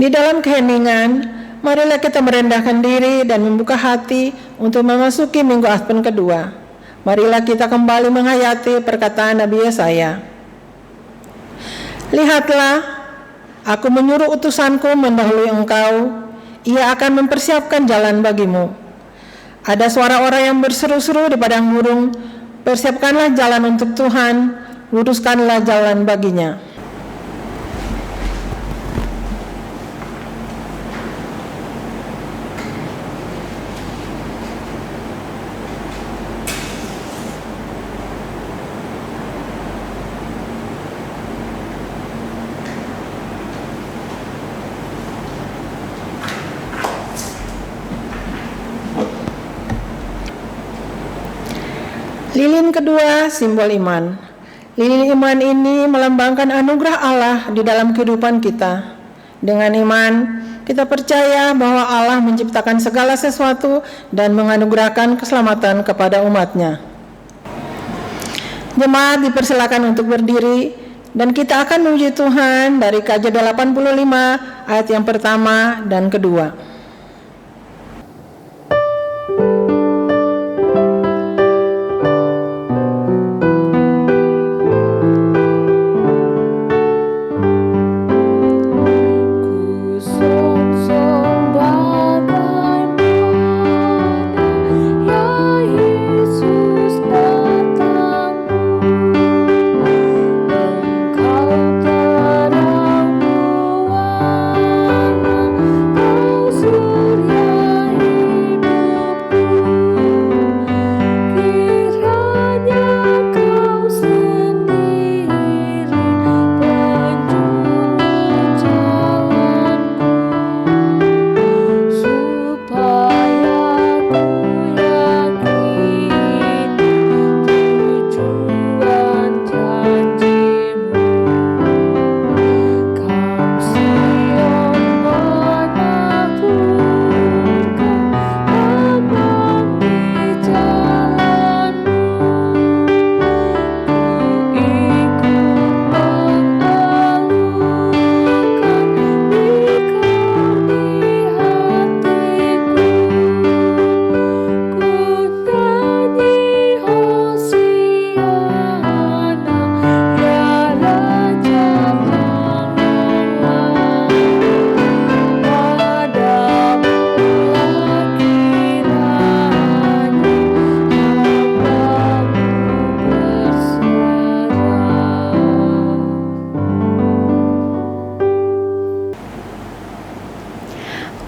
Di dalam keheningan, marilah kita merendahkan diri dan membuka hati untuk memasuki minggu Advent kedua. Marilah kita kembali menghayati perkataan Nabi Yesaya. Lihatlah, aku menyuruh utusanku mendahului engkau, ia akan mempersiapkan jalan bagimu. Ada suara orang yang berseru-seru di padang gurun, persiapkanlah jalan untuk Tuhan, luruskanlah jalan baginya. Lilin kedua, simbol iman. Lilin iman ini melambangkan anugerah Allah di dalam kehidupan kita. Dengan iman, kita percaya bahwa Allah menciptakan segala sesuatu dan menganugerahkan keselamatan kepada umatnya. Jemaat dipersilakan untuk berdiri dan kita akan memuji Tuhan dari KJ 85 ayat yang pertama dan kedua.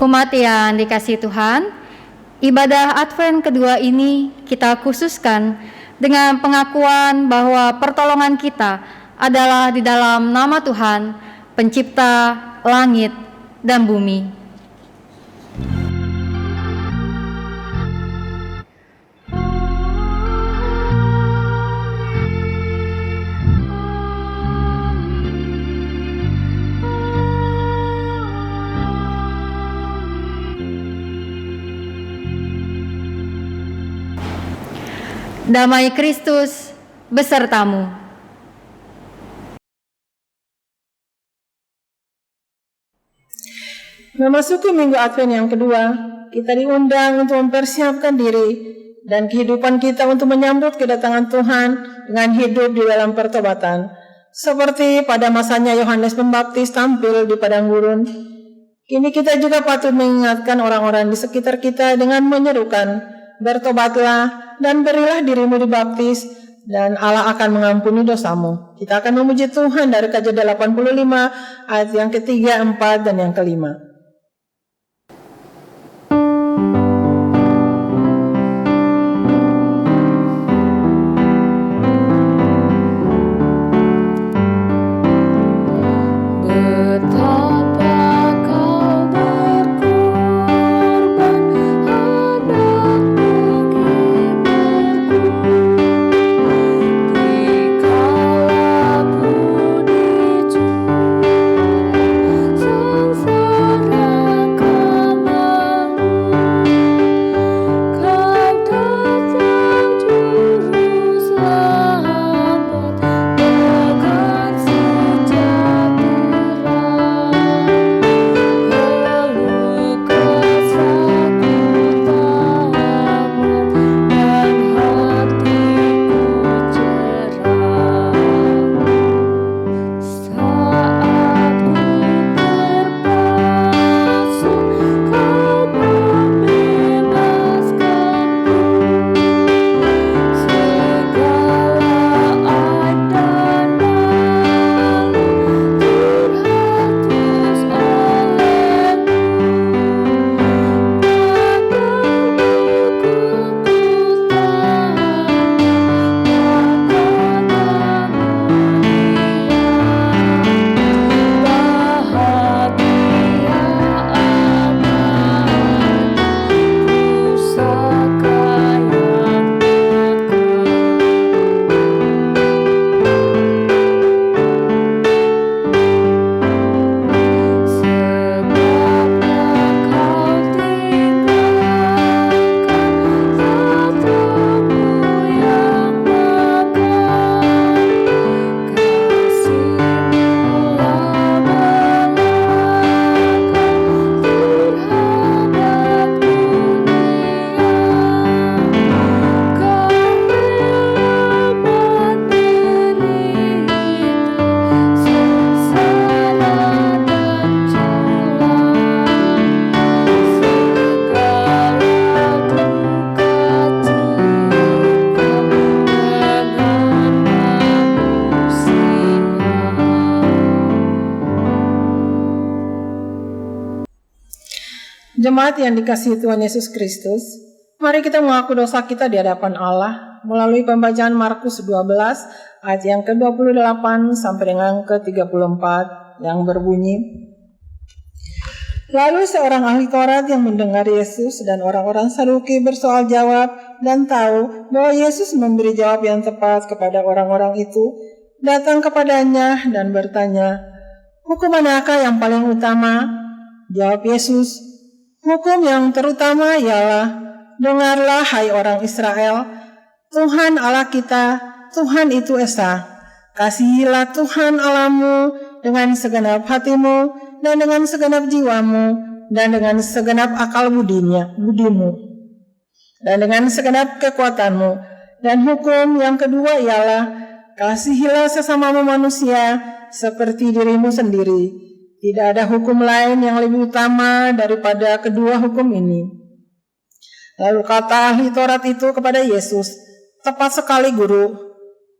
Umat yang dikasihi Tuhan, ibadah Advent kedua ini kita khususkan dengan pengakuan bahwa pertolongan kita adalah di dalam nama Tuhan, pencipta langit dan bumi. Damai Kristus besertamu. Memasuki minggu Advent yang kedua, kita diundang untuk mempersiapkan diri dan kehidupan kita untuk menyambut kedatangan Tuhan dengan hidup di dalam pertobatan. Seperti pada masanya Yohanes Pembaptis tampil di padang gurun, kini kita juga patut mengingatkan orang-orang di sekitar kita dengan menyerukan, bertobatlah dan berilah dirimu dibaptis dan Allah akan mengampuni dosamu. Kita akan memuji Tuhan dari KJ 85 ayat yang ketiga, empat, dan yang kelima. Sang Jemaat yang dikasihi Tuhan Yesus Kristus, mari kita mengaku dosa kita di hadapan Allah melalui pembacaan Markus 12 ayat yang ke-28 sampai dengan ke-34 yang berbunyi, lalu seorang ahli Taurat yang mendengar Yesus dan orang-orang Saduki bersoal jawab dan tahu bahwa Yesus memberi jawab yang tepat kepada orang-orang itu, datang kepadanya dan bertanya, hukum manakah yang paling utama? Jawab Yesus, hukum yang terutama ialah, dengarlah hai orang Israel, Tuhan Allah kita, Tuhan itu Esa. Kasihilah Tuhan Allahmu dengan segenap hatimu dan dengan segenap jiwamu dan dengan segenap akal budimu dan dengan segenap kekuatanmu. Dan hukum yang kedua ialah, kasihilah sesamamu manusia seperti dirimu sendiri. Tidak ada hukum lain yang lebih utama daripada kedua hukum ini. Lalu kata ahli Taurat itu kepada Yesus, tepat sekali guru,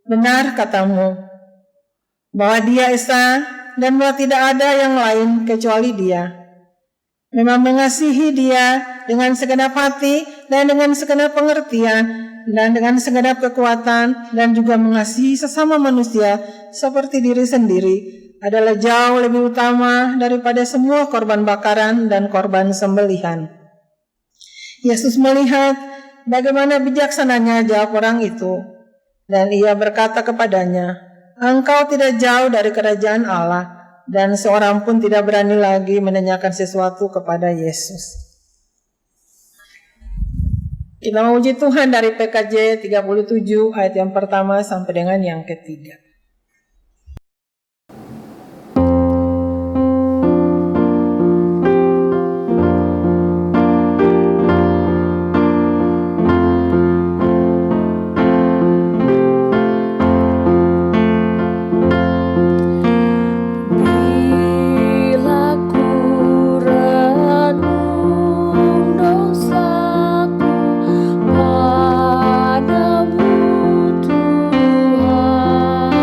benar katamu, bahwa dia Esa dan bahwa tidak ada yang lain kecuali dia. Memang mengasihi dia dengan segenap hati dan dengan segenap pengertian dan dengan segenap kekuatan dan juga mengasihi sesama manusia seperti diri sendiri adalah jauh lebih utama daripada semua korban bakaran dan korban sembelihan. Yesus melihat bagaimana bijaksananya jawab orang itu, dan ia berkata kepadanya, engkau tidak jauh dari kerajaan Allah. Dan seorang pun tidak berani lagi menanyakan sesuatu kepada Yesus. Kita memuji Tuhan dari PKJ 37 ayat yang pertama sampai dengan yang ketiga. Padamu Tuhan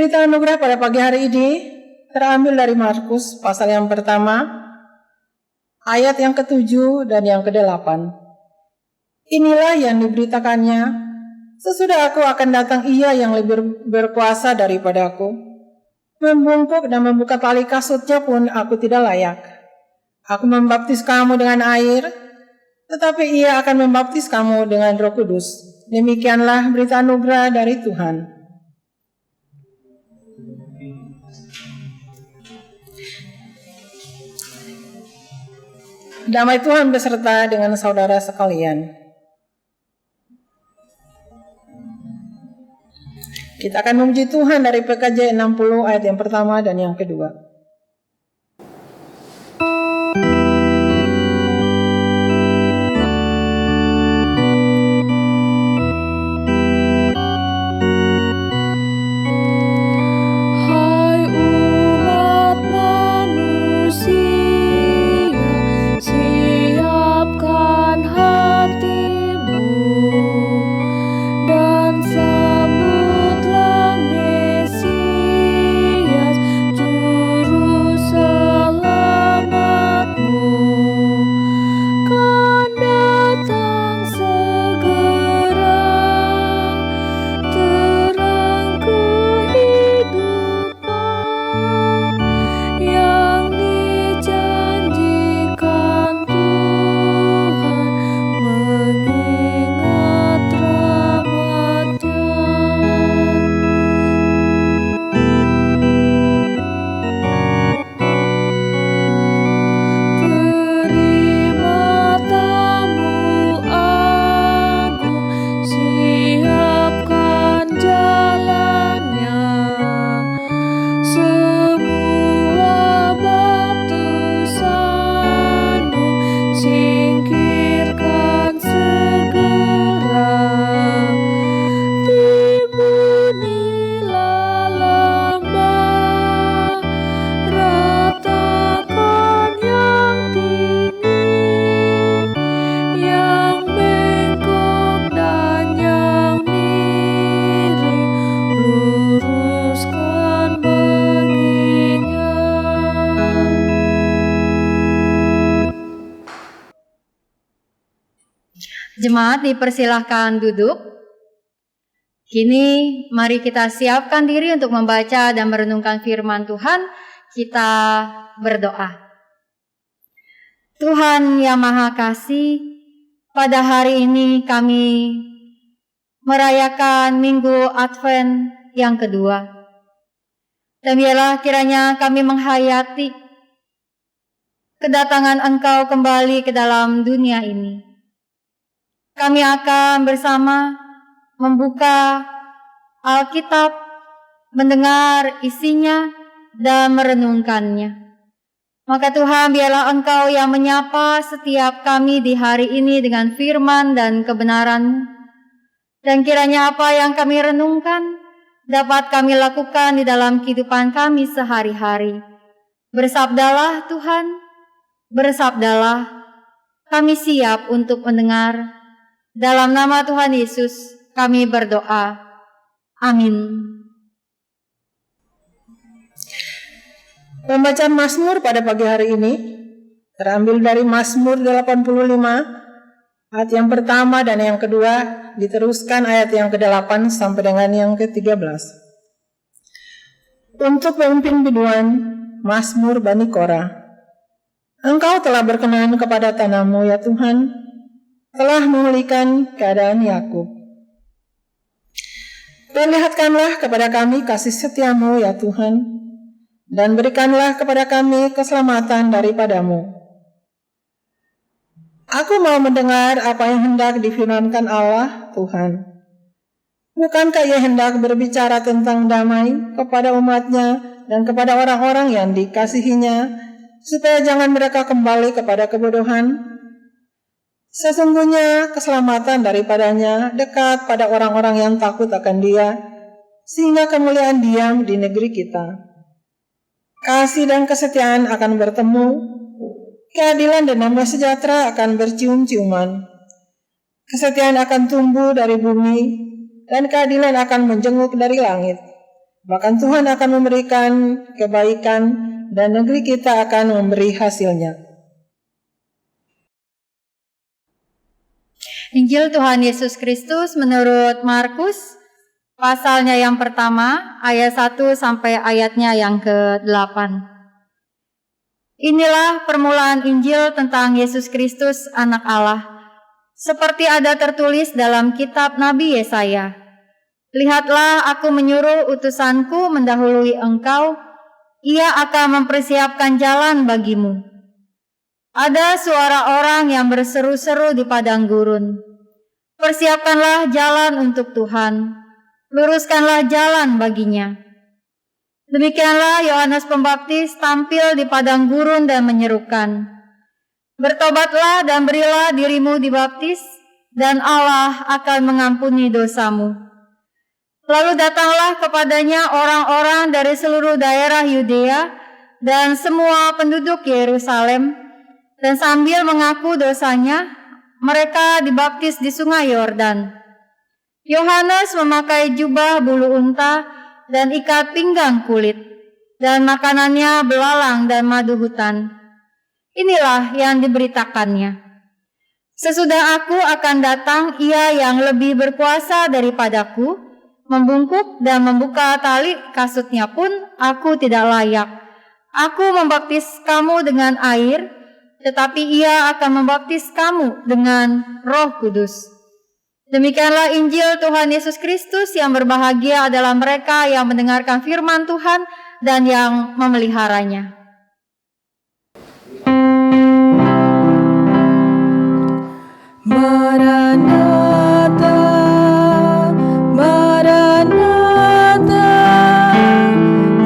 Berita anugerah pada pagi hari ini terambil dari Markus pasal yang pertama, ayat yang ke-7 dan yang ke-8. Inilah yang diberitakannya, sesudah aku akan datang Ia yang lebih berkuasa daripada aku. Membungkuk dan membuka tali kasutnya pun aku tidak layak. Aku membaptis kamu dengan air, tetapi Ia akan membaptis kamu dengan Roh Kudus. Demikianlah berita anugerah dari Tuhan. Damai Tuhan beserta dengan saudara sekalian. Kita akan memuji Tuhan dari PKJ 60 ayat yang pertama dan yang kedua. Jemaat dipersilahkan duduk. Kini mari kita siapkan diri untuk membaca dan merenungkan firman Tuhan. Kita berdoa. Tuhan yang Maha Kasih, pada hari ini kami merayakan Minggu Advent yang kedua. Dan biarlah kiranya kami menghayati kedatangan Engkau kembali ke dalam dunia ini. Kami akan bersama membuka Alkitab, mendengar isinya, dan merenungkannya. Maka Tuhan, biarlah Engkau yang menyapa setiap kami di hari ini dengan firman dan kebenaran. Dan kiranya apa yang kami renungkan dapat kami lakukan di dalam kehidupan kami sehari-hari. Bersabdalah Tuhan, bersabdalah, kami siap untuk mendengar. Dalam nama Tuhan Yesus kami berdoa. Amin. Pembacaan Mazmur pada pagi hari ini terambil dari Mazmur 85 ayat yang pertama dan yang kedua, diteruskan ayat yang ke-8 sampai dengan yang ke-13. Untuk pemimpin biduan, Mazmur Bani Korah. Engkau telah berkenan kepada tanahmu ya Tuhan, telah memulihkan keadaan Yakub. Perlihatkanlah kepada kami kasih setiamu ya Tuhan, dan berikanlah kepada kami keselamatan daripadamu. Aku mau mendengar apa yang hendak difirmankan Allah Tuhan. Bukankah Ia hendak berbicara tentang damai kepada umatnya dan kepada orang-orang yang dikasihinya, supaya jangan mereka kembali kepada kebodohan? Sesungguhnya keselamatan daripadanya dekat pada orang-orang yang takut akan Dia, sehingga kemuliaan diam di negeri kita. Kasih dan kesetiaan akan bertemu, keadilan dan damai sejahtera akan bercium-ciuman. Kesetiaan akan tumbuh dari bumi, dan keadilan akan menjenguk dari langit. Bahkan Tuhan akan memberikan kebaikan dan negeri kita akan memberi hasilnya. Injil Tuhan Yesus Kristus menurut Markus, pasalnya yang pertama, ayat 1 sampai ayatnya yang ke-8. Inilah permulaan Injil tentang Yesus Kristus, Anak Allah. Seperti ada tertulis dalam kitab Nabi Yesaya. Lihatlah, aku menyuruh utusanku mendahului engkau, ia akan mempersiapkan jalan bagimu. Ada suara orang yang berseru-seru di padang gurun. Persiapkanlah jalan untuk Tuhan, luruskanlah jalan baginya. Demikianlah Yohanes Pembaptis tampil di padang gurun dan menyerukan, bertobatlah dan berilah dirimu dibaptis, dan Allah akan mengampuni dosamu. Lalu datanglah kepadanya orang-orang dari seluruh daerah Yudea dan semua penduduk Yerusalem, dan sambil mengaku dosanya, mereka dibaptis di sungai Yordan. Yohanes memakai jubah bulu unta dan ikat pinggang kulit, dan makanannya belalang dan madu hutan. Inilah yang diberitakannya. Sesudah aku akan datang, ia yang lebih berkuasa daripadaku, membungkuk dan membuka tali kasutnya pun aku tidak layak. Aku membaptis kamu dengan air, tetapi ia akan membaptis kamu dengan Roh Kudus. Demikianlah Injil Tuhan Yesus Kristus. Yang berbahagia adalah mereka yang mendengarkan firman Tuhan dan yang memeliharanya. Maranatha, Maranatha,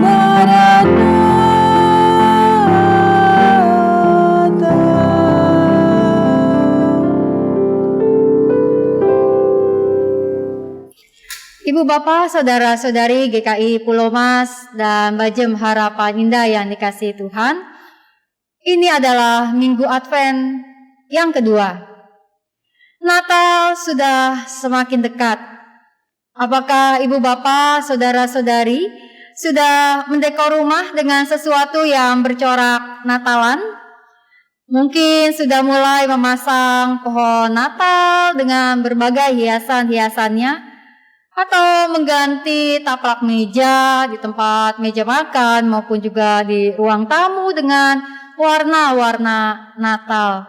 Maranatha. Ibu Bapak, Saudara-saudari GKI Pulau Mas dan Bajem Harapan Indah yang dikasihi Tuhan, ini adalah Minggu Advent yang kedua. Natal sudah semakin dekat. Apakah Ibu Bapak, Saudara-saudari sudah mendekor rumah dengan sesuatu yang bercorak Natalan? Mungkin sudah mulai memasang pohon Natal dengan berbagai hiasan-hiasannya, atau mengganti taplak meja di tempat meja makan maupun juga di ruang tamu dengan warna-warna Natal.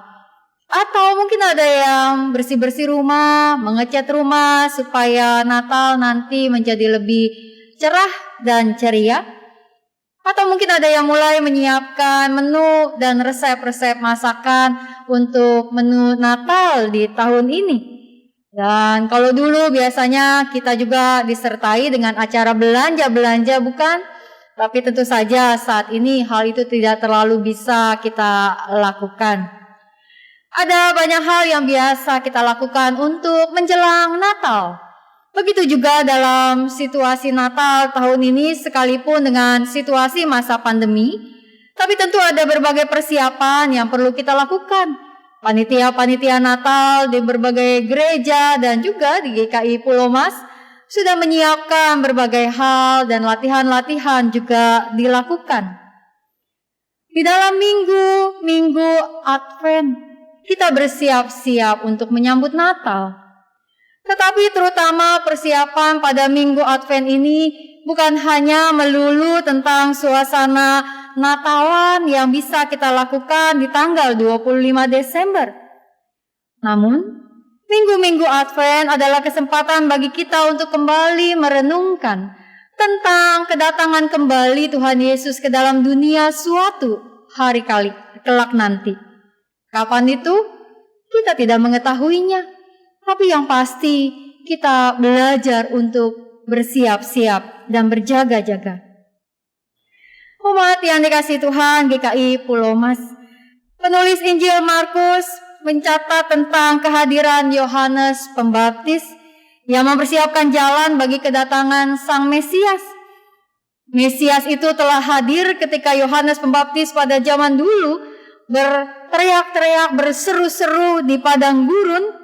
Atau mungkin ada yang bersih-bersih rumah, mengecat rumah supaya Natal nanti menjadi lebih cerah dan ceria. Atau mungkin ada yang mulai menyiapkan menu dan resep-resep masakan untuk menu Natal di tahun ini. Dan kalau dulu biasanya kita juga disertai dengan acara belanja-belanja, bukan? Tapi tentu saja saat ini hal itu tidak terlalu bisa kita lakukan. Ada banyak hal yang biasa kita lakukan untuk menjelang Natal. Begitu juga dalam situasi Natal tahun ini, sekalipun dengan situasi masa pandemi, tapi tentu ada berbagai persiapan yang perlu kita lakukan. Panitia-panitia Natal di berbagai gereja dan juga di GKI Pulau Mas sudah menyiapkan berbagai hal dan latihan-latihan juga dilakukan. Di dalam minggu Advent, kita bersiap-siap untuk menyambut Natal. Tetapi terutama persiapan pada minggu Advent ini bukan hanya melulu tentang suasana Natalan yang bisa kita lakukan di tanggal 25 Desember. Namun, minggu-minggu Advent adalah kesempatan bagi kita untuk kembali merenungkan tentang kedatangan kembali Tuhan Yesus ke dalam dunia suatu hari kelak nanti. Kapan itu? Kita tidak mengetahuinya. Tapi yang pasti kita belajar untuk bersiap-siap dan berjaga-jaga. Umat yang dikasihi Tuhan GKI Pulau Mas, penulis Injil Markus mencatat tentang kehadiran Yohanes Pembaptis yang mempersiapkan jalan bagi kedatangan Sang Mesias. Mesias itu telah hadir ketika Yohanes Pembaptis pada zaman dulu berteriak-teriak, berseru-seru di padang gurun.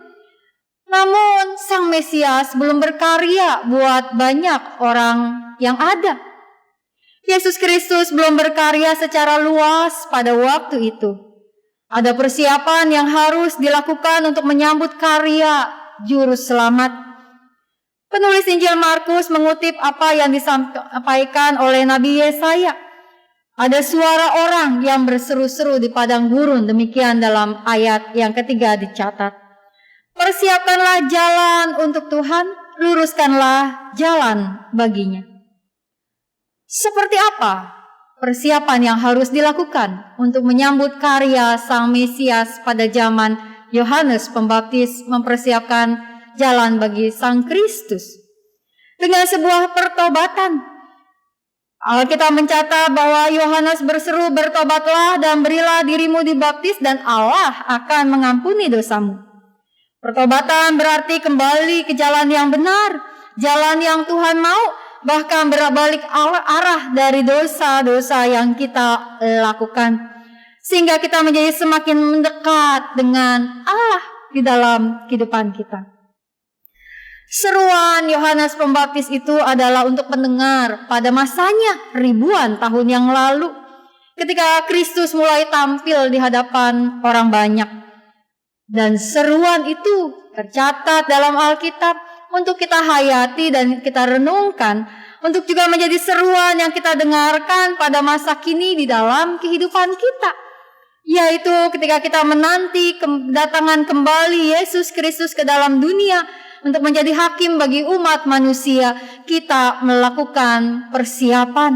Namun Sang Mesias belum berkarya buat banyak orang yang ada. Yesus Kristus belum berkarya secara luas pada waktu itu. Ada persiapan yang harus dilakukan untuk menyambut karya Juru Selamat. Penulis Injil Markus mengutip apa yang disampaikan oleh Nabi Yesaya. Ada suara orang yang berseru-seru di padang gurun, demikian dalam ayat yang ketiga dicatat. Persiapkanlah jalan untuk Tuhan, luruskanlah jalan baginya. Seperti apa persiapan yang harus dilakukan untuk menyambut karya Sang Mesias pada zaman Yohanes Pembaptis mempersiapkan jalan bagi Sang Kristus? Dengan sebuah pertobatan. Alkitab mencatat bahwa Yohanes berseru, bertobatlah dan berilah dirimu dibaptis dan Allah akan mengampuni dosamu. Pertobatan berarti kembali ke jalan yang benar, jalan yang Tuhan mau, bahkan berbalik arah dari dosa-dosa yang kita lakukan. Sehingga kita menjadi semakin mendekat dengan Allah di dalam kehidupan kita. Seruan Yohanes Pembaptis itu adalah untuk pendengar pada masanya ribuan tahun yang lalu, ketika Kristus mulai tampil di hadapan orang banyak. Dan seruan itu tercatat dalam Alkitab untuk kita hayati dan kita renungkan, untuk juga menjadi seruan yang kita dengarkan pada masa kini di dalam kehidupan kita. Yaitu ketika kita menanti kedatangan kembali Yesus Kristus ke dalam dunia, untuk menjadi hakim bagi umat manusia, kita melakukan persiapan.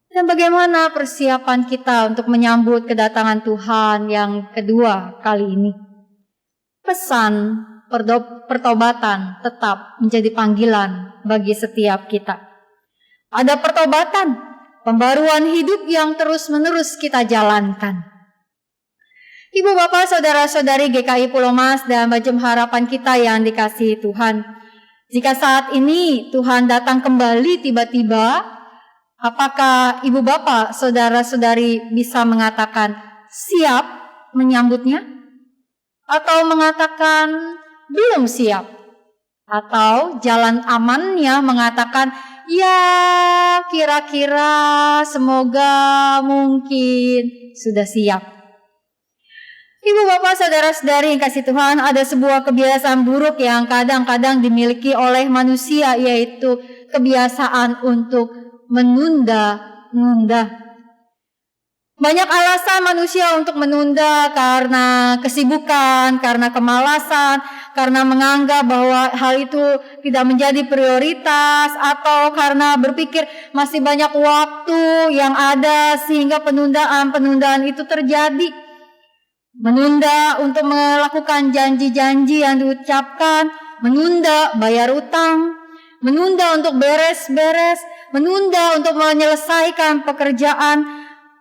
Dan bagaimana persiapan kita untuk menyambut kedatangan Tuhan yang kedua kali ini? Pesan pertobatan tetap menjadi panggilan bagi setiap kita. Ada pertobatan, pembaruan hidup yang terus-menerus kita jalankan. Ibu bapak saudara-saudari GKI Pulau Mas dan Bajem Harapan kita yang dikasihi Tuhan. Jika saat ini Tuhan datang kembali tiba-tiba, apakah ibu bapak saudara-saudari bisa mengatakan siap menyambutnya? Atau mengatakan belum siap? Atau jalan amannya mengatakan ya kira-kira semoga mungkin sudah siap? Ibu bapak saudara-saudari yang kasih Tuhan, ada sebuah kebiasaan buruk yang kadang-kadang dimiliki oleh manusia, yaitu kebiasaan untuk menunda-nunda. Banyak alasan manusia untuk menunda, karena kesibukan, karena kemalasan, karena menganggap bahwa hal itu tidak menjadi prioritas, atau karena berpikir masih banyak waktu yang ada sehingga penundaan itu terjadi. Menunda untuk melakukan janji-janji yang diucapkan, menunda bayar utang, menunda untuk beres-beres, menunda untuk menyelesaikan pekerjaan,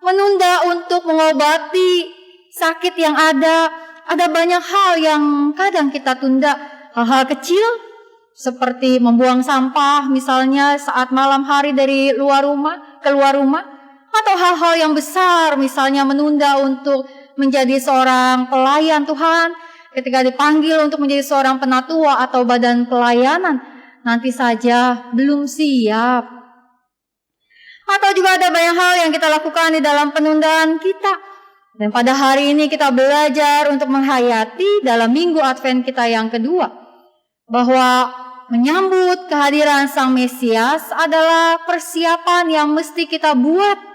menunda untuk mengobati sakit yang ada. Ada banyak hal yang kadang kita tunda. Hal-hal kecil seperti membuang sampah misalnya saat malam hari dari keluar rumah, atau hal-hal yang besar misalnya menunda untuk menjadi seorang pelayan Tuhan, ketika dipanggil untuk menjadi seorang penatua atau badan pelayanan, nanti saja belum siap. Atau juga ada banyak hal yang kita lakukan di dalam penundaan kita. Dan pada hari ini kita belajar untuk menghayati dalam minggu Advent kita yang kedua, bahwa menyambut kehadiran Sang Mesias adalah persiapan yang mesti kita buat.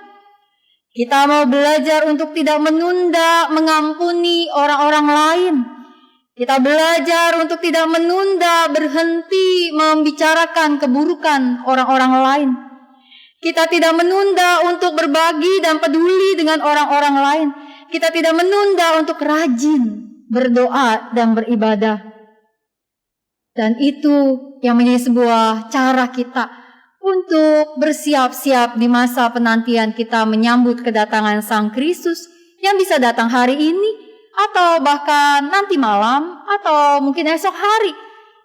Kita mau belajar untuk tidak menunda mengampuni orang-orang lain. Kita belajar untuk tidak menunda berhenti membicarakan keburukan orang-orang lain. Kita tidak menunda untuk berbagi dan peduli dengan orang-orang lain. Kita tidak menunda untuk rajin berdoa dan beribadah. Dan itu yang menjadi sebuah cara kita untuk bersiap-siap di masa penantian kita menyambut kedatangan Sang Kristus yang bisa datang hari ini, atau bahkan nanti malam, atau mungkin esok hari.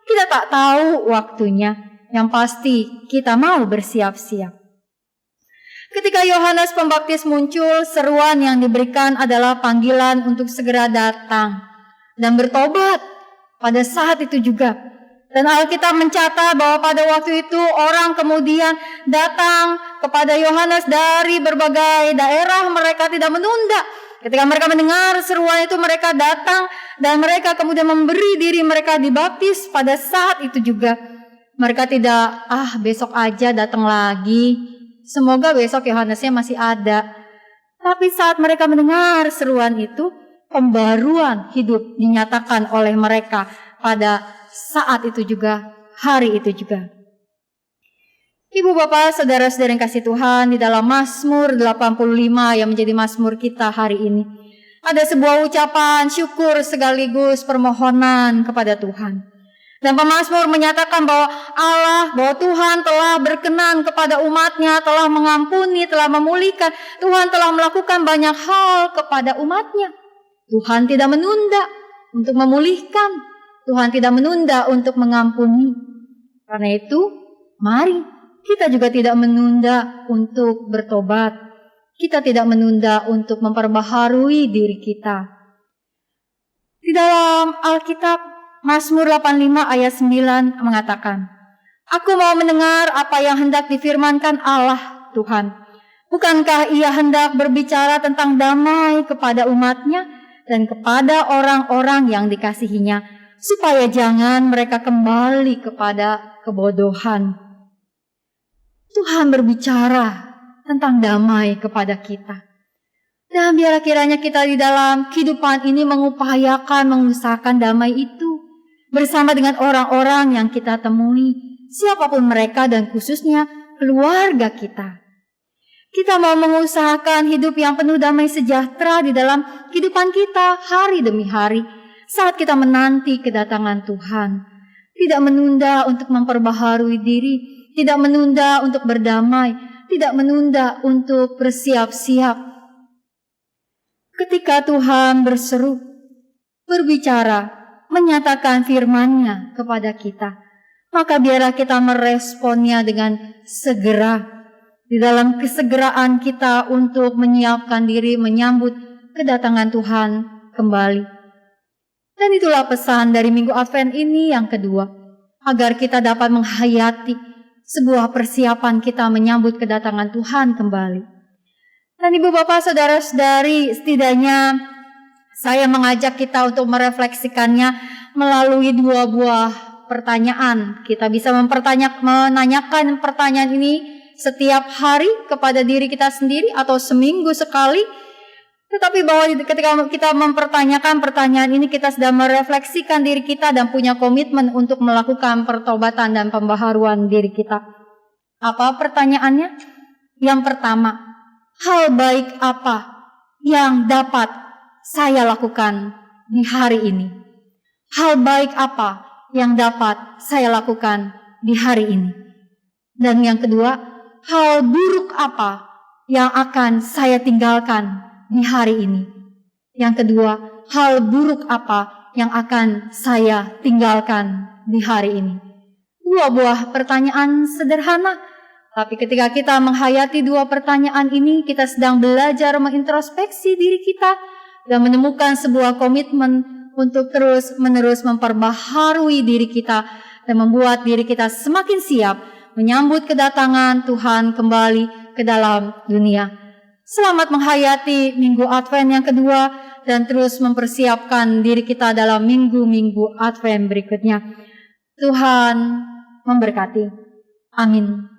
Kita tak tahu waktunya. Yang pasti kita mau bersiap-siap. Ketika Yohanes Pembaptis muncul, seruan yang diberikan adalah panggilan untuk segera datang dan bertobat pada saat itu juga. Dan Alkitab mencatat bahwa pada waktu itu orang kemudian datang kepada Yohanes dari berbagai daerah, mereka tidak menunda. Ketika mereka mendengar seruan itu, mereka datang dan mereka kemudian memberi diri mereka dibaptis. Pada saat itu juga mereka tidak, besok aja datang lagi, semoga besok Yohanesnya masih ada. Tapi saat mereka mendengar seruan itu, pembaruan hidup dinyatakan oleh mereka pada saat itu juga, hari itu juga. Ibu bapak, saudara-saudara yang kasih Tuhan, di dalam Mazmur 85 yang menjadi Mazmur kita hari ini, ada sebuah ucapan syukur sekaligus permohonan kepada Tuhan. Dan pemazmur menyatakan bahwa bahwa Tuhan telah berkenan kepada umatnya, telah mengampuni, telah memulihkan. Tuhan telah melakukan banyak hal kepada umatnya. Tuhan tidak menunda untuk memulihkan. Tuhan tidak menunda untuk mengampuni. Karena itu, mari kita juga tidak menunda untuk bertobat. Kita tidak menunda untuk memperbaharui diri kita. Di dalam Alkitab, Mazmur 85 ayat 9 mengatakan, Aku mau mendengar apa yang hendak difirmankan Allah Tuhan. Bukankah ia hendak berbicara tentang damai kepada umatnya dan kepada orang-orang yang dikasihinya, supaya jangan mereka kembali kepada kebodohan. Tuhan berbicara tentang damai kepada kita. Dan biarlah kiranya kita di dalam kehidupan ini mengusahakan damai itu bersama dengan orang-orang yang kita temui, siapapun mereka dan khususnya keluarga kita. Kita mau mengusahakan hidup yang penuh damai sejahtera di dalam kehidupan kita hari demi hari saat kita menanti kedatangan Tuhan. Tidak menunda untuk memperbaharui diri, tidak menunda untuk berdamai, tidak menunda untuk bersiap-siap. Ketika Tuhan berseru, berbicara, menyatakan firman-Nya kepada kita, maka biarlah kita meresponnya dengan segera. Di dalam kesegeraan kita untuk menyiapkan diri menyambut kedatangan Tuhan kembali. Dan itulah pesan dari Minggu Advent ini yang kedua, agar kita dapat menghayati sebuah persiapan kita menyambut kedatangan Tuhan kembali. Dan ibu bapak, saudara-saudari, setidaknya saya mengajak kita untuk merefleksikannya melalui dua buah pertanyaan. Kita bisa menanyakan pertanyaan ini setiap hari kepada diri kita sendiri atau seminggu sekali. Tetapi bahwa ketika kita mempertanyakan pertanyaan ini, kita sedang merefleksikan diri kita dan punya komitmen untuk melakukan pertobatan dan pembaharuan diri kita. Apa pertanyaannya? Yang pertama, hal baik apa yang dapat saya lakukan di hari ini? Hal baik apa yang dapat saya lakukan di hari ini? Dan yang kedua, hal buruk apa yang akan saya tinggalkan di hari ini? Yang kedua, hal buruk apa yang akan saya tinggalkan di hari ini? Dua buah pertanyaan sederhana, tapi ketika kita menghayati dua pertanyaan ini, kita sedang belajar mengintrospeksi diri kita dan menemukan sebuah komitmen untuk terus-menerus memperbaharui diri kita dan membuat diri kita semakin siap menyambut kedatangan Tuhan kembali ke dalam dunia. Selamat menghayati Minggu Advent yang kedua dan terus mempersiapkan diri kita dalam minggu-minggu Advent berikutnya. Tuhan memberkati. Amin.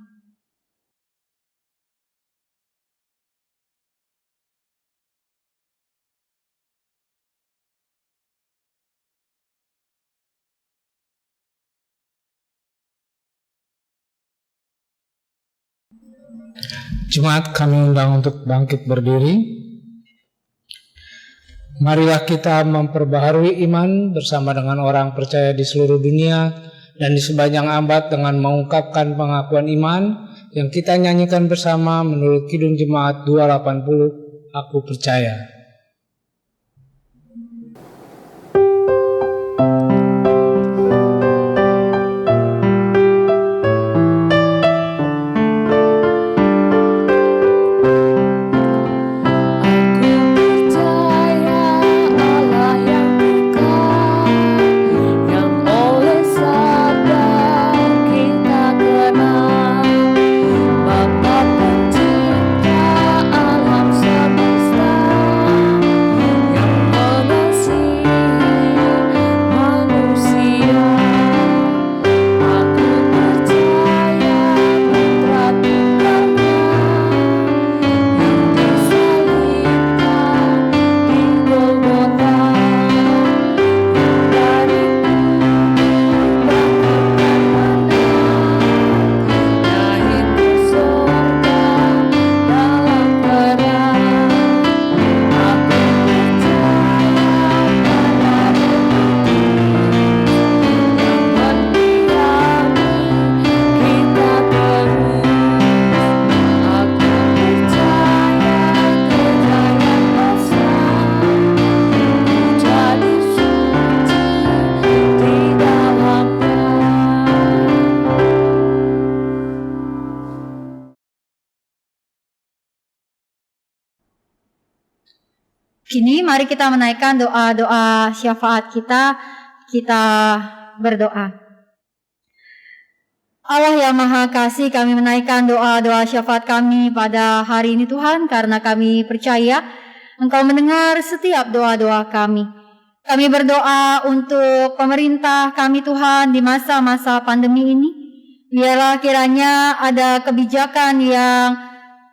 Jemaat, kami undang untuk bangkit berdiri. Marilah kita memperbaharui iman bersama dengan orang percaya di seluruh dunia dan di sepanjang abad dengan mengungkapkan pengakuan iman yang kita nyanyikan bersama menurut Kidung Jemaat 280, Aku Percaya. Allah yang dekat, yang oleh sabda Kini mari kita menaikkan doa-doa syafaat kita. Kita berdoa. Allah yang Maha Kasih, kami menaikkan doa-doa syafaat kami pada hari ini Tuhan, karena kami percaya Engkau mendengar setiap doa-doa kami. Kami berdoa untuk pemerintah kami Tuhan di masa-masa pandemi ini. Biarlah kiranya ada kebijakan yang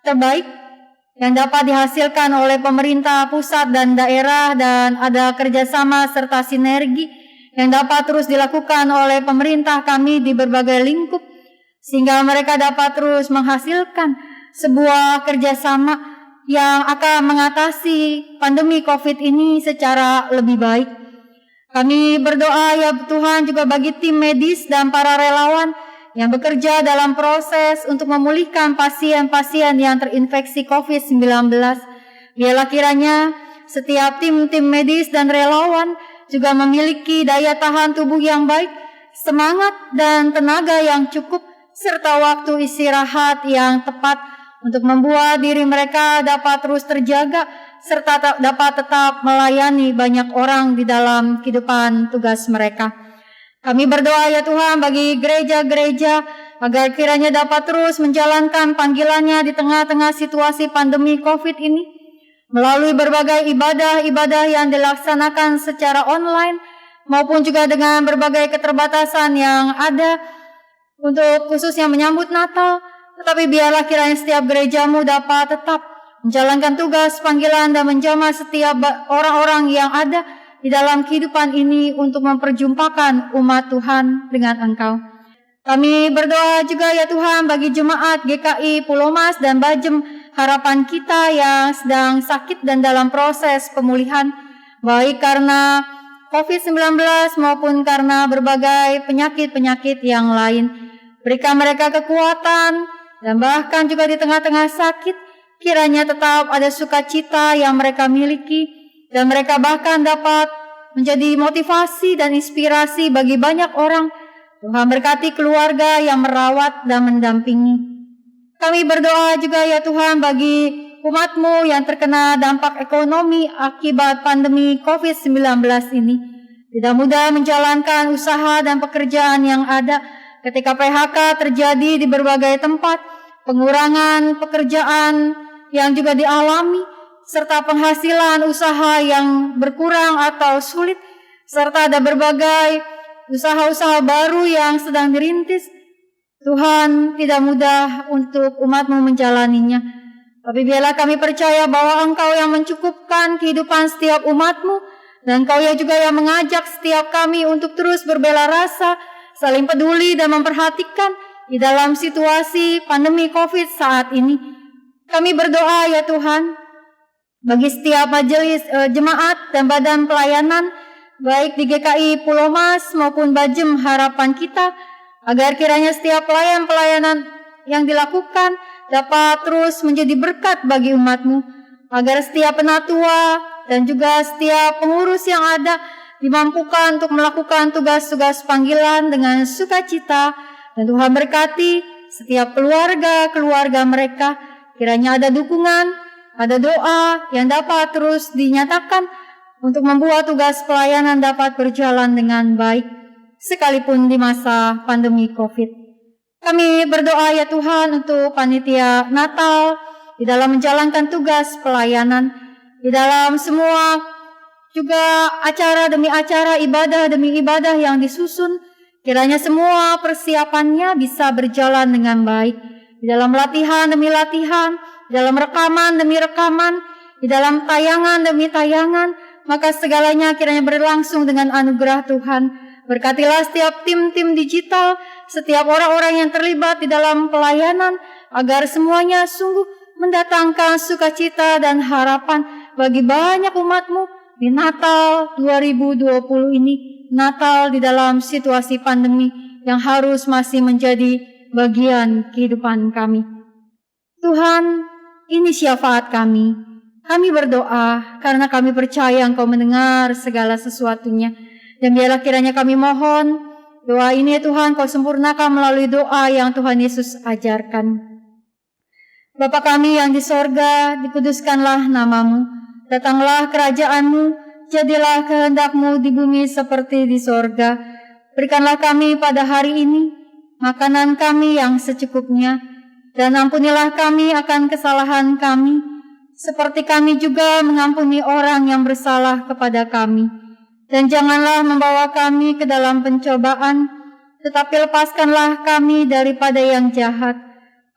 terbaik yang dapat dihasilkan oleh pemerintah pusat dan daerah, dan ada kerjasama serta sinergi yang dapat terus dilakukan oleh pemerintah kami di berbagai lingkup, sehingga mereka dapat terus menghasilkan sebuah kerjasama yang akan mengatasi pandemi COVID ini secara lebih baik. Kami berdoa ya Tuhan juga bagi tim medis dan para relawan yang bekerja dalam proses untuk memulihkan pasien-pasien yang terinfeksi COVID-19. Biarlah kiranya setiap tim-tim medis dan relawan juga memiliki daya tahan tubuh yang baik, semangat dan tenaga yang cukup, serta waktu istirahat yang tepat untuk membuat diri mereka dapat terus terjaga, serta dapat tetap melayani banyak orang di dalam kehidupan tugas mereka. Kami berdoa ya Tuhan bagi gereja-gereja agar kiranya dapat terus menjalankan panggilannya di tengah-tengah situasi pandemi COVID ini, melalui berbagai ibadah-ibadah yang dilaksanakan secara online maupun juga dengan berbagai keterbatasan yang ada untuk khususnya menyambut Natal. Tetapi biarlah kiranya setiap gerejamu dapat tetap menjalankan tugas panggilan dan menjamah setiap orang-orang yang ada di dalam kehidupan ini untuk memperjumpakan umat Tuhan dengan Engkau. Kami berdoa juga ya Tuhan bagi jemaat GKI Pulau Mas dan Bajem Harapan kita yang sedang sakit dan dalam proses pemulihan, baik karena COVID-19 maupun karena berbagai penyakit-penyakit yang lain. Berikan mereka kekuatan, dan bahkan juga di tengah-tengah sakit, kiranya tetap ada sukacita yang mereka miliki, dan mereka bahkan dapat menjadi motivasi dan inspirasi bagi banyak orang. Tuhan berkati keluarga yang merawat dan mendampingi. Kami berdoa juga ya Tuhan bagi umat-Mu yang terkena dampak ekonomi akibat pandemi COVID-19 ini. Tidak mudah menjalankan usaha dan pekerjaan yang ada ketika PHK terjadi di berbagai tempat, pengurangan pekerjaan yang juga dialami, serta penghasilan usaha yang berkurang atau sulit, serta ada berbagai usaha-usaha baru yang sedang dirintis. Tuhan, tidak mudah untuk umat-Mu menjalaninya. Tapi biarlah kami percaya bahwa Engkau yang mencukupkan kehidupan setiap umat-Mu, dan Engkau yang juga yang mengajak setiap kami untuk terus berbela rasa, saling peduli dan memperhatikan di dalam situasi pandemi COVID saat ini. Kami berdoa ya Tuhan, bagi setiap majelis jemaat dan badan pelayanan, baik di GKI Pulau Mas maupun Bajem Harapan kita, agar kiranya setiap pelayanan yang dilakukan dapat terus menjadi berkat bagi umat-Mu, agar setiap penatua dan juga setiap pengurus yang ada dimampukan untuk melakukan tugas-tugas panggilan dengan sukacita, dan Tuhan berkati setiap keluarga mereka, kiranya ada dukungan, ada doa yang dapat terus dinyatakan untuk membuat tugas pelayanan dapat berjalan dengan baik, sekalipun di masa pandemi COVID. Kami berdoa ya Tuhan untuk panitia Natal, di dalam menjalankan tugas pelayanan, di dalam semua juga acara demi acara, ibadah demi ibadah yang disusun, kiranya semua persiapannya bisa berjalan dengan baik, di dalam latihan demi latihan, dalam rekaman demi rekaman, di dalam tayangan demi tayangan, maka segalanya kiranya berlangsung dengan anugerah Tuhan. Berkatilah setiap tim-tim digital, setiap orang-orang yang terlibat di dalam pelayanan, agar semuanya sungguh mendatangkan sukacita dan harapan bagi banyak umat-Mu di Natal 2020 ini, Natal di dalam situasi pandemi yang harus masih menjadi bagian kehidupan kami. Tuhan, ini syafaat kami. Kami berdoa karena kami percaya Engkau mendengar segala sesuatunya. Dan biarlah kiranya kami mohon, doa ini ya Tuhan Kau sempurnakan melalui doa yang Tuhan Yesus ajarkan. Bapa kami yang di sorga, dikuduskanlah nama-Mu. Datanglah kerajaan-Mu, jadilah kehendak-Mu di bumi seperti di sorga. Berikanlah kami pada hari ini makanan kami yang secukupnya, dan ampunilah kami akan kesalahan kami, seperti kami juga mengampuni orang yang bersalah kepada kami. Dan janganlah membawa kami ke dalam pencobaan, tetapi lepaskanlah kami daripada yang jahat,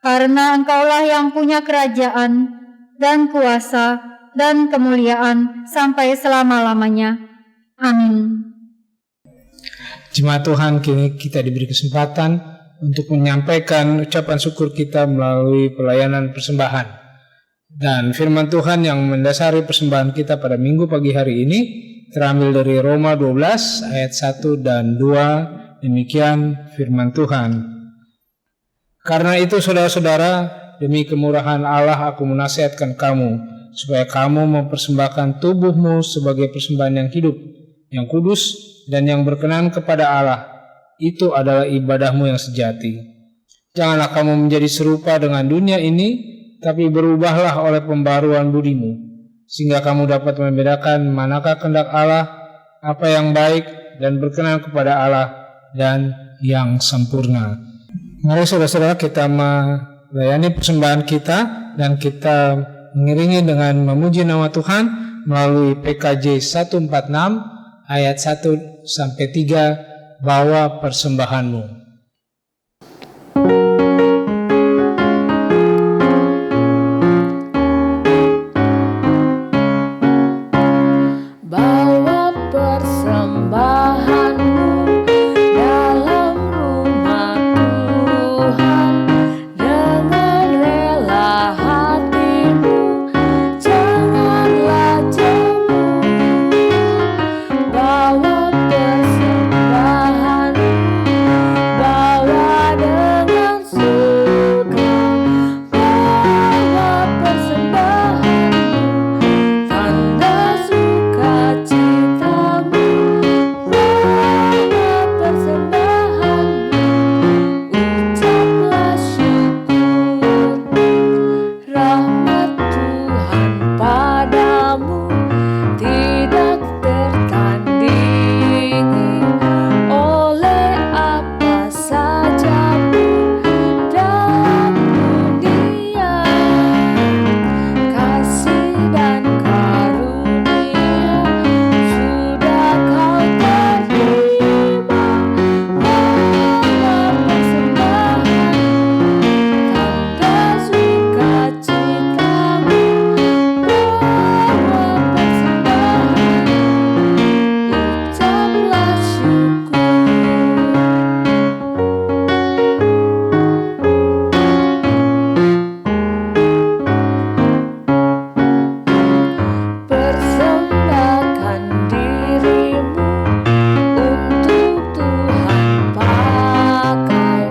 karena Engkaulah yang punya kerajaan dan kuasa dan kemuliaan sampai selama-lamanya. Amin. Jemaat Tuhan, kini kita diberi kesempatan untuk menyampaikan ucapan syukur kita melalui pelayanan persembahan. Dan firman Tuhan yang mendasari persembahan kita pada minggu pagi hari ini terambil dari Roma 12 ayat 1 dan 2. Demikian firman Tuhan. Karena itu saudara-saudara, demi kemurahan Allah aku menasihatkan kamu, supaya kamu mempersembahkan tubuhmu sebagai persembahan yang hidup, yang kudus, dan yang berkenan kepada Allah. Itu adalah ibadahmu yang sejati. Janganlah kamu menjadi serupa dengan dunia ini, tapi berubahlah oleh pembaruan budimu, sehingga kamu dapat membedakan manakah kehendak Allah, apa yang baik dan berkenan kepada Allah, dan yang sempurna. Mari saudara-saudara kita melayani persembahan kita, dan kita mengiringi dengan memuji nama Tuhan melalui PKJ 146 ayat 1 sampai 3, bawa persembahanmu. Bawa persembahanmu dalam rumah Tuhan dengan rela hatimu, janganlah jemu. Bawa persembahanmu, bawa dengan suka. Bawa persembahanmu, tanda sukacitamu. Bawa persembahanmu, ucaplah syukur. Rahmat Tuhan padamu tidak tertandingi oleh apa saja pun dalam dunia. Kasih dan karunia sudah kau terima. Bawa persembahanmu, tanda sukacitamu. Bawa persembahanmu, ucaplah syukur. Persembahkan dirimu untuk Tuhan pakai,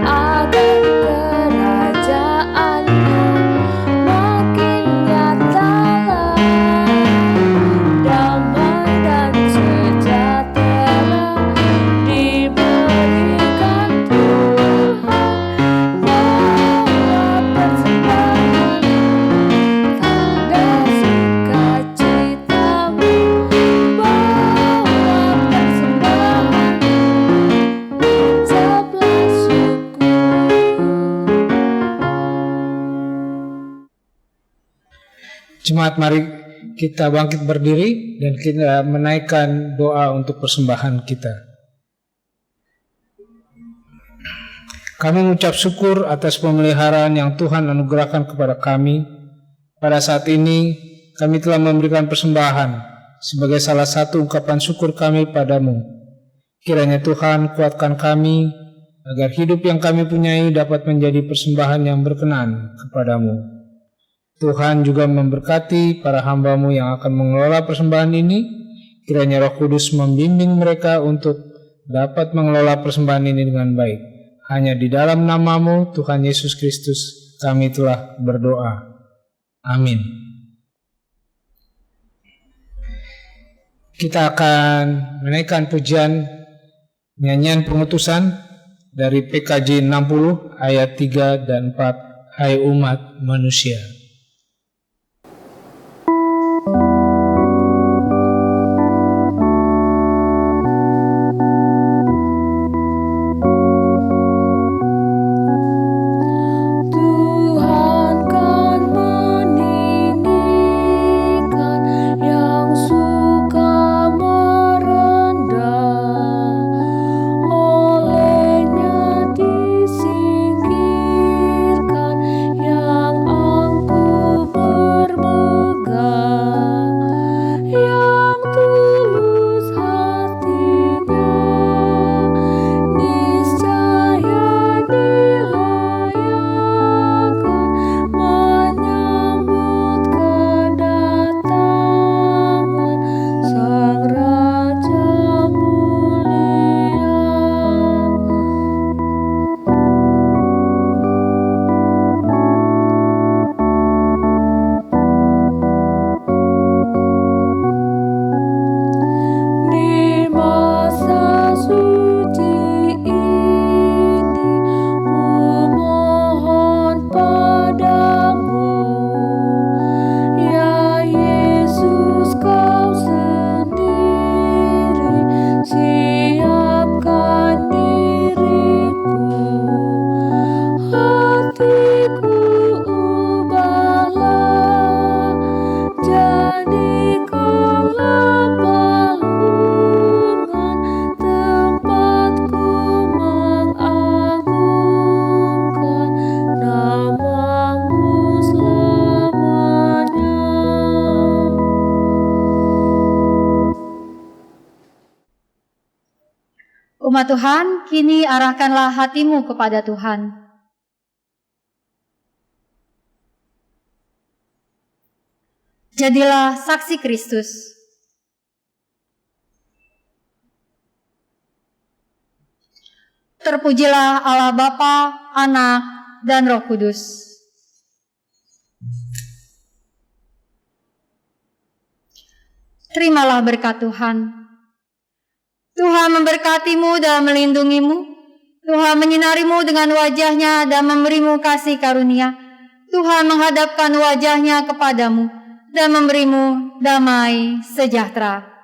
agar kerajaannya makin nyatalah. Damai dan sejahtera diberikan Tuhan. Bawa persembahanmu, tanda sukacitamu. Bawa persembahanmu, ucaplah syukur. Jemaat, mari kita bangkit berdiri dan kita menaikkan doa untuk persembahan kita. Kami mengucap syukur atas pemeliharaan yang Tuhan anugerahkan kepada kami. Pada saat ini kami telah memberikan persembahan sebagai salah satu ungkapan syukur kami padamu. Kiranya Tuhan kuatkan kami agar hidup yang kami punyai dapat menjadi persembahan yang berkenan kepadamu. Tuhan juga memberkati para hamba-Mu yang akan mengelola persembahan ini. Kiranya Roh Kudus membimbing mereka untuk dapat mengelola persembahan ini dengan baik. Hanya di dalam nama-Mu, Tuhan Yesus Kristus, kami telah berdoa. Amin. Kita akan menaikkan pujian nyanyian pengutusan dari PKJ 60 ayat 3 dan 4. Hai umat manusia. Umat Tuhan, kini arahkanlah hatimu kepada Tuhan. Jadilah saksi Kristus. Terpujilah Allah Bapa, Anak, dan Roh Kudus. Terimalah berkat Tuhan. Tuhan memberkatimu dan melindungimu. Tuhan menyinarimu dengan wajah-Nya dan memberimu kasih karunia. Tuhan menghadapkan wajah-Nya kepadamu dan memberimu damai sejahtera.